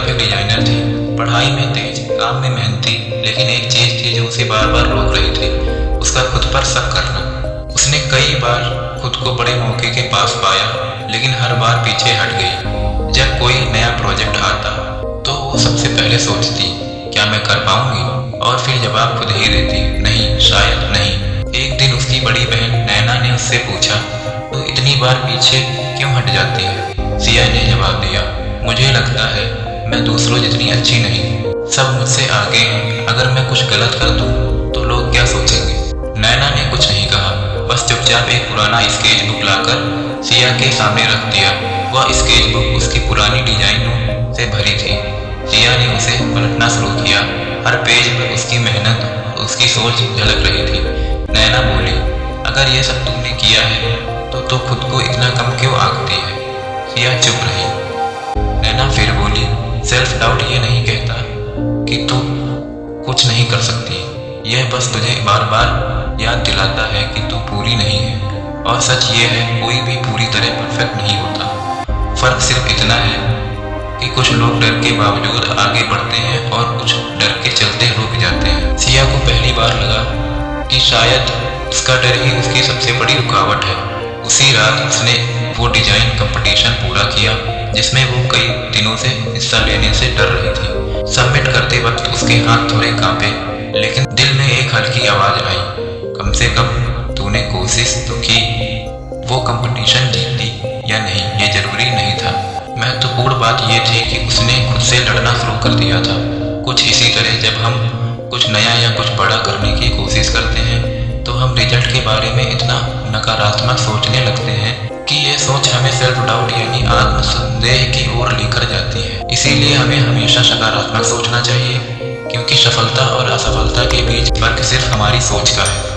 Graphic designer थी, पढ़ाई में तेज, काम में मेहनती, लेकिन एक चीज थी जो उसे बार बार रोक रही थी, उसका खुद पर शक करना। उसने कई बार खुद को बड़े मौके के पास पाया, लेकिन हर बार पीछे हट गई। जब कोई नया प्रोजेक्ट आता तो वो सबसे पहले सोचती, क्या मैं कर पाऊंगी? और फिर जवाब खुद ही देती, नहीं, शायद नहीं। एक दिन उसकी बड़ी बहन नैना ने उससे पूछा, तो इतनी बार पीछे क्यों हट जाती है? सिया ने जवाब दिया, मुझे लगता है मैं दूसरों जितनी अच्छी नहीं, सब मुझसे आगे हैं। अगर मैं कुछ गलत कर दूं तो लोग क्या सोचेंगे? नैना ने कुछ नहीं कहा, बस चुपचाप एक पुराना स्केच बुक लाकर सिया के सामने रख दिया। वह स्केच बुक उसकी पुरानी डिजाइनों से भरी थी। सिया ने उसे पलटना शुरू किया। हर पेज पर उसकी मेहनत, उसकी सोच झलक रही थी। नैना बोली, अगर यह सब तुमने किया है तो खुद को इतना कम क्यों आंकती है? सिया चुप रही। नैना फिर बोली, सेल्फ डाउट ये नहीं कहता कि तुम कुछ नहीं कर सकती, यह बस तुझे बार बार याद दिलाता है कि तू पूरी नहीं है। और सच ये है, कोई भी पूरी तरह परफेक्ट नहीं होता। फर्क सिर्फ इतना है कि कुछ लोग डर के बावजूद आगे बढ़ते हैं और कुछ डर के चलते रुक जाते हैं। सिया को पहली बार लगा कि शायद उसका डर ही उसकी सबसे बड़ी रुकावट है। उसी रात उसने वो डिजाइन कंपटीशन पूरा किया जिसमें वो कई दिनों से हिस्सा लेने से डर रही थी। सबमिट करते वक्त उसके हाथ थोड़े कांपे, लेकिन दिल में एक हल्की आवाज आई, कम से कम तूने कोशिश तो की। वो कंपटीशन जीती या नहीं ये जरूरी नहीं था, महत्वपूर्ण बात ये थी कि उसने खुद से लड़ना शुरू कर दिया था। कुछ इसी तरह जब हम कुछ नया या कुछ बड़ा करने की कोशिश करते हैं तो हम रिजल्ट के बारे में इतना नकारात्मक सोचने लगते हैं कि ये सोच हमें सेल्फ डाउट यानी आत्मसंदेह की ओर लेकर जाती है। इसीलिए हमें हमेशा सकारात्मक सोचना चाहिए, क्योंकि सफलता और असफलता के बीच फर्क सिर्फ हमारी सोच का है।